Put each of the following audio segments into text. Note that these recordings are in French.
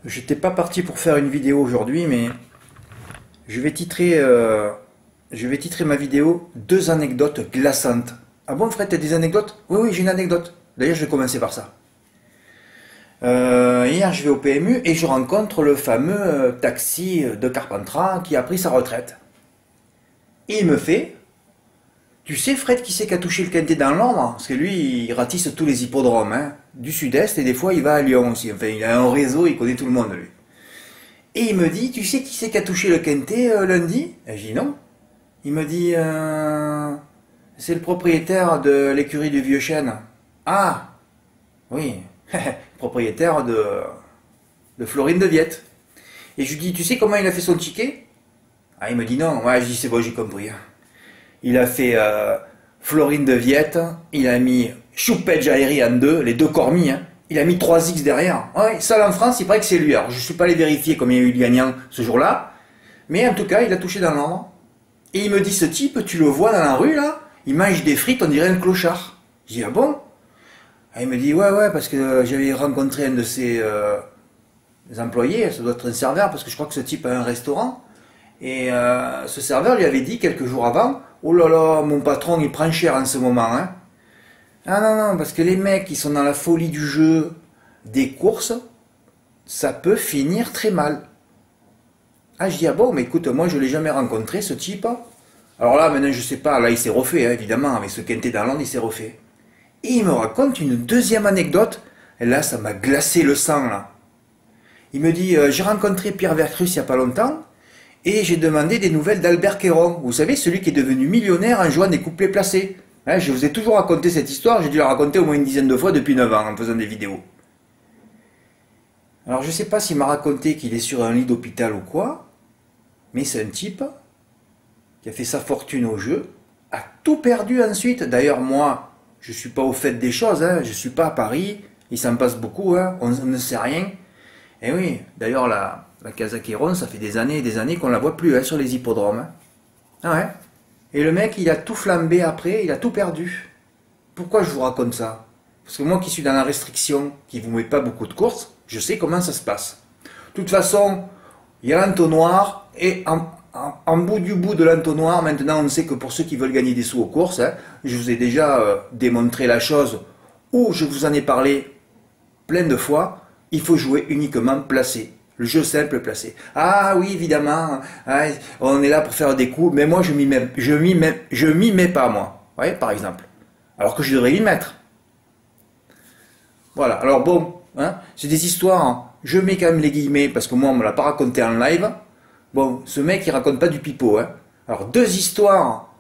J'étais pas parti pour faire une vidéo aujourd'hui, mais je vais titrer, ma vidéo deux anecdotes glaçantes. Ah bon, Fred, t'as des anecdotes? Oui, oui, j'ai une anecdote. D'ailleurs, je vais commencer par ça. Hier, je vais au PMU et je rencontre le fameux taxi de Carpentras qui a pris sa retraite. Et il me fait, tu sais, Fred, qui c'est qui a touché le quintet dans l'ombre? Parce que lui, il ratisse tous les hippodromes, hein, du sud-est, et des fois, il va à Lyon aussi. Enfin, il a un réseau, il connaît tout le monde, lui. Et il me dit, tu sais qui c'est qui a touché le quintet lundi? Et je dis non. Il me dit, c'est le propriétaire de l'écurie du Vieux Chêne. Ah, oui, propriétaire de Florine de Viette. Et je lui dis, tu sais comment il a fait son ticket? Ah, il me dit non. Ouais, je dis, c'est bon, j'ai compris. Il a fait Florine de Viette, il a mis Choupette Aéri en deux, les deux cormis, hein. Il a mis 3X derrière. Ouais, ça en France, il paraît que c'est lui. Alors, je ne suis pas allé vérifier combien il y a eu de gagnants ce jour-là, mais en tout cas, il a touché dans l'ombre. Et il me dit, ce type, tu le vois dans la rue, là, il mange des frites, on dirait un clochard. Je dis, ah bon? Ah, il me dit, ouais, ouais, parce que j'avais rencontré un de ses employés, ça doit être un serveur, parce que je crois que ce type a un restaurant. Et ce serveur lui avait dit quelques jours avant, oh là là, mon patron, il prend cher en ce moment, hein. Ah non, non, parce que les mecs qui sont dans la folie du jeu des courses, ça peut finir très mal. Ah, je dis, ah bon, mais écoute, moi je l'ai jamais rencontré, ce type. Alors là, maintenant, je sais pas, là, il s'est refait, hein, évidemment, avec ce quintet dans l'onde, il s'est refait. Et il me raconte une deuxième anecdote, et là, ça m'a glacé le sang, là. Il me dit, j'ai rencontré Pierre Vercruz il y a pas longtemps, et j'ai demandé des nouvelles d'Albert Quéron. Vous savez, celui qui est devenu millionnaire en jouant des couplets placés. Hein, je vous ai toujours raconté cette histoire, j'ai dû la raconter au moins une dizaine de fois depuis 9 ans en faisant des vidéos. Alors je sais pas s'il m'a raconté qu'il est sur un lit d'hôpital ou quoi, mais c'est un type qui a fait sa fortune au jeu, a tout perdu ensuite. D'ailleurs moi, je suis pas au fait des choses, hein, je suis pas à Paris, il s'en passe beaucoup, hein, on ne sait rien. Et oui, d'ailleurs la Casa Quéron, ça fait des années qu'on la voit plus, hein, sur les hippodromes. Hein. Ah ouais. Et le mec, il a tout flambé après, il a tout perdu. Pourquoi je vous raconte ça? Parce que moi qui suis dans la restriction, qui ne vous met pas beaucoup de courses, je sais comment ça se passe. De toute façon, il y a l'entonnoir, et en bout du bout de l'entonnoir, maintenant on sait que pour ceux qui veulent gagner des sous aux courses, hein, je vous ai déjà démontré la chose, ou je vous en ai parlé plein de fois, il faut jouer uniquement placé. Le jeu simple placé. Ah oui, évidemment, hein, on est là pour faire des coups, mais moi je m'y mets pas, moi. Vous voyez, par exemple. Alors que je devrais m'y mettre. Voilà, alors bon, hein, c'est des histoires, hein. Je mets quand même les guillemets, parce que moi on me l'a pas raconté en live. Bon, ce mec il raconte pas du pipeau, hein. Alors deux histoires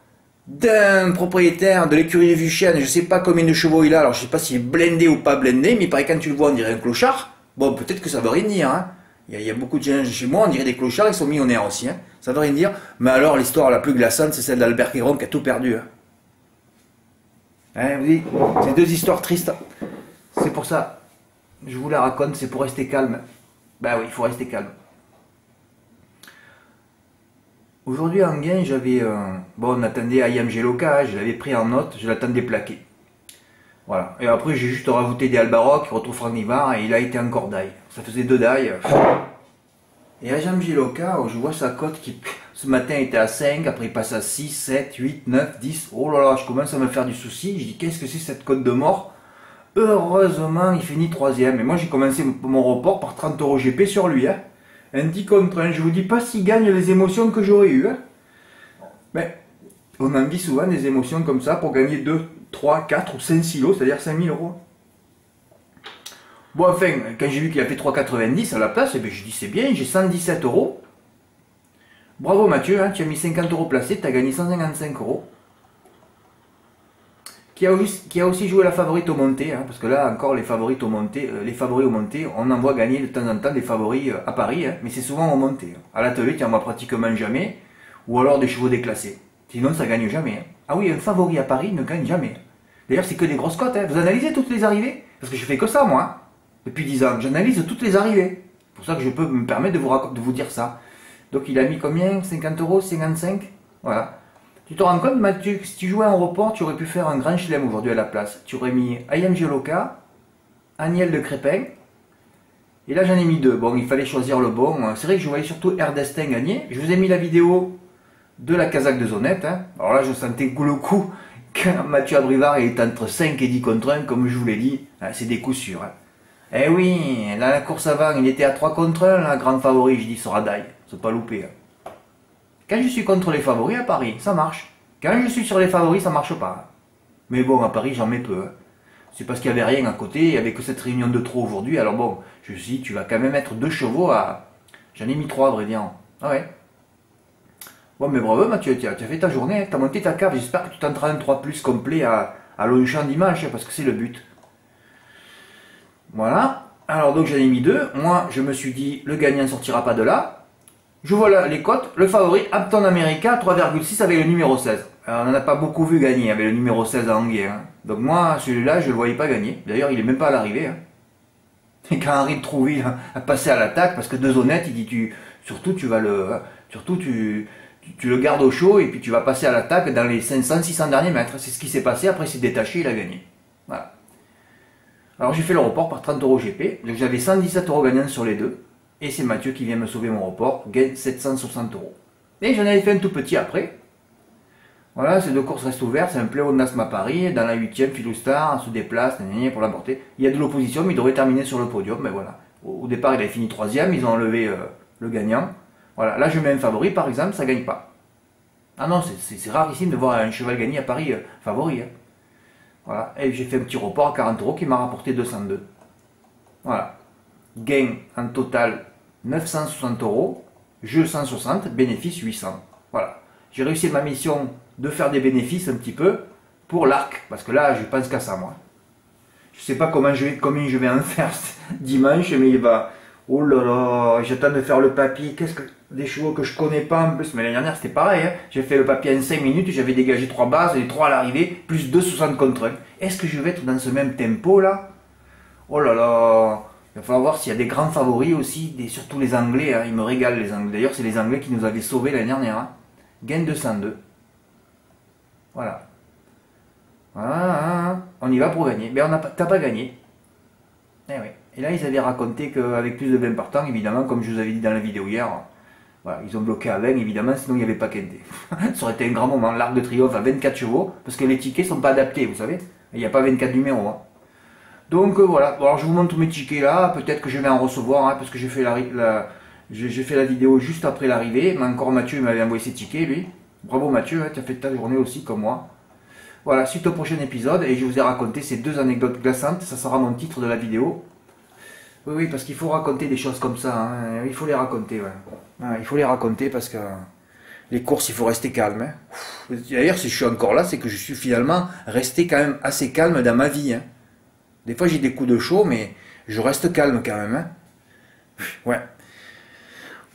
d'un propriétaire de l'écurie du Vieux-Chêne, je sais pas combien de chevaux il a, alors je sais pas s'il est blindé ou pas blindé, mais il paraît que quand tu le vois on dirait un clochard. Bon, peut-être que ça veut rien dire, hein. Il y a beaucoup de gens chez moi, on dirait des clochards, ils sont millionnaires aussi, hein. Ça veut rien dire. Mais alors, l'histoire la plus glaçante, c'est celle d'Albert Quéron qui a tout perdu. Hein. Hein, oui, c'est deux histoires tristes. C'est pour ça, je vous la raconte, c'est pour rester calme. Ben oui, il faut rester calme. Aujourd'hui, en gain, j'avais... bon, on attendait IMG Loca, je l'avais pris en note, je l'attendais plaqué. Voilà. Et après, j'ai juste rajouté des Albaroc, retrouve Franck Nivard, et il a été encore d'ail. Ça faisait deux d'ail. Et à Jean Giloca, je vois sa cote qui, ce matin, était à 5, après il passe à 6, 7, 8, 9, 10. Oh là là, je commence à me faire du souci. Je dis, qu'est-ce que c'est cette cote de mort? Heureusement, il finit troisième. Et moi, j'ai commencé mon report par 30 € GP sur lui. Hein. Un 10 contre 1. Je vous dis pas s'il gagne les émotions que j'aurais eues. Hein. Mais on en vit souvent des émotions comme ça pour gagner 2, 3, 4 ou 5 silos, c'est-à-dire 5000 €. Bon, enfin, quand j'ai vu qu'il a fait 3,90 à la place, eh bien, je dis c'est bien, j'ai 117 €. Bravo Mathieu, hein, tu as mis 50 € placés, tu as gagné 155 €. Qui a aussi joué la favorite au monté, hein, parce que là encore les favoris au monté, on en voit gagner de temps en temps des favoris à Paris, hein, mais c'est souvent au monté. À l'atelier, tu en vois pratiquement jamais, ou alors des chevaux déclassés. Sinon, ça gagne jamais. Hein. Ah oui, un favori à Paris ne gagne jamais. D'ailleurs, c'est que des grosses cotes. Hein. Vous analysez toutes les arrivées? Parce que je fais que ça, moi. Hein. Depuis 10 ans, j'analyse toutes les arrivées. C'est pour ça que je peux me permettre de vous dire ça. Donc, il a mis combien? 50 €, 55? Voilà. Tu te rends compte, Mathieu, que si tu jouais en report, tu aurais pu faire un grand chelem aujourd'hui à la place. Tu aurais mis IMG Loca, Agnel de Crépin, Et là, j'en ai mis deux. Bon, il fallait choisir le bon. C'est vrai que je voyais surtout Air Destin gagner. Je vous ai mis la vidéo de la Kazakh de Zonette. Hein. Alors là, je sentais le coup quand Mathieu Abrivard est entre 5 et 10 contre 1, comme je vous l'ai dit. C'est des coups sûrs. Hein. Eh oui, dans la course avant, il était à 3 contre 1, la grande favori. Je dis, sera daille. C'est pas loupé. Hein. Quand je suis contre les favoris à Paris, ça marche. Quand je suis sur les favoris, ça marche pas. Mais bon, à Paris, j'en mets peu. Hein. C'est parce qu'il n'y avait rien à côté, il n'y avait que cette réunion de trop aujourd'hui. Alors bon, je me suis dit, tu vas quand même mettre 2 chevaux à... J'en ai mis 3 à vrai dire. Ah ouais. Bon, mais bravo Mathieu, tu as fait ta journée, tu as monté ta cave. J'espère que tu t'entraînes un 3 plus complet à Longchamp dimanche, parce que c'est le but. Voilà. Alors donc j'en ai mis 2. Moi, je me suis dit, le gagnant ne sortira pas de là. Je vois là, les cotes. Le favori, Hampton America, 3,6 avec le numéro 16. Alors, on n'en a pas beaucoup vu gagner avec le numéro 16 à Anguay. Hein. Donc moi, celui-là, je ne le voyais pas gagner. D'ailleurs, il n'est même pas à l'arrivée. Hein. Et quand Henri de Trouville a passé à l'attaque, parce que deux honnêtes, il dit, surtout tu vas le... Surtout tu le gardes au chaud et puis tu vas passer à l'attaque dans les 500-600 derniers mètres. C'est ce qui s'est passé. Après, il s'est détaché, il a gagné. Voilà. Alors, j'ai fait le report par 30 € GP. Donc, j'avais 117 € gagnants sur les deux. Et c'est Mathieu qui vient me sauver mon report. Gain 760 €. Et j'en avais fait un tout petit après. Voilà, ces deux courses restent ouvertes. C'est un pléonasme à Paris. Dans la 8e, Philoustar se déplace pour l'emporter. Il y a de l'opposition, mais il devrait terminer sur le podium. Mais voilà. Au départ, il avait fini 3e. Ils ont enlevé le gagnant. Voilà, là je mets un favori par exemple, ça gagne pas. Ah non, c'est rarissime de voir un cheval gagner à Paris favori. Hein. Voilà, et j'ai fait un petit report à 40 € qui m'a rapporté 202. Voilà. Gain en total 960 €, jeu 160, bénéfice 800. Voilà. J'ai réussi ma mission de faire des bénéfices un petit peu pour l'arc, parce que là je pense qu'à ça moi. Je sais pas combien je vais en faire dimanche, mais il va... Oh là là, j'attends de faire le papier. Qu'est-ce que des chevaux que je connais pas en plus. Mais l'année dernière c'était pareil. Hein. J'ai fait le papier en 5 minutes, j'avais dégagé 3 bases, les 3 à l'arrivée, plus 2,60 contre 1. Est-ce que je vais être dans ce même tempo là? Oh là là. Il va falloir voir s'il y a des grands favoris aussi, surtout les Anglais. Hein. Ils me régalent les Anglais. D'ailleurs, c'est les Anglais qui nous avaient sauvés l'année dernière. Hein. Gain 202. Voilà. Ah, on y va pour gagner. Mais t'as pas gagné. Eh oui. Et là, ils avaient raconté qu'avec plus de 20 partants, évidemment, comme je vous avais dit dans la vidéo hier, voilà, ils ont bloqué à 20, évidemment, sinon il n'y avait pas quinté. Ça aurait été un grand moment. L'Arc de Triomphe à 24 chevaux, parce que les tickets ne sont pas adaptés, vous savez. Il n'y a pas 24 numéros. Hein. Donc voilà. Bon, alors je vous montre mes tickets là. Peut-être que je vais en recevoir, hein, parce que j'ai fait j'ai fait la vidéo juste après l'arrivée. Mais encore Mathieu m'avait envoyé ses tickets, lui. Bravo Mathieu, hein, tu as fait ta journée aussi comme moi. Voilà, suite au prochain épisode, et je vous ai raconté ces 2 anecdotes glaçantes. Ça sera mon titre de la vidéo. Oui, parce qu'il faut raconter des choses comme ça. Hein. Il faut les raconter, ouais. Il faut les raconter parce que les courses, il faut rester calme. Hein. D'ailleurs, si je suis encore là, c'est que je suis finalement resté quand même assez calme dans ma vie. Hein. Des fois, j'ai des coups de chaud, mais je reste calme quand même. Hein. Ouais.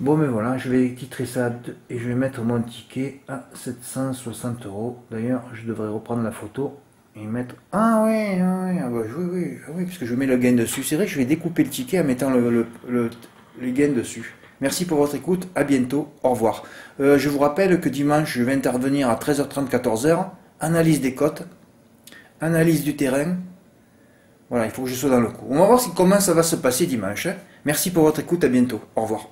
Bon, mais voilà, je vais titrer ça et je vais mettre mon ticket à 760 €. D'ailleurs, je devrais reprendre la photo. Et mettre... Ah oui, oui, puisque je mets le gain dessus. C'est vrai que je vais découper le ticket en mettant le gain dessus. Merci pour votre écoute, à bientôt, au revoir. Je vous rappelle que dimanche, je vais intervenir à 13h30, 14h. Analyse des cotes, analyse du terrain. Voilà, il faut que je sois dans le coup. On va voir comment ça va se passer dimanche. Hein. Merci pour votre écoute, à bientôt, au revoir.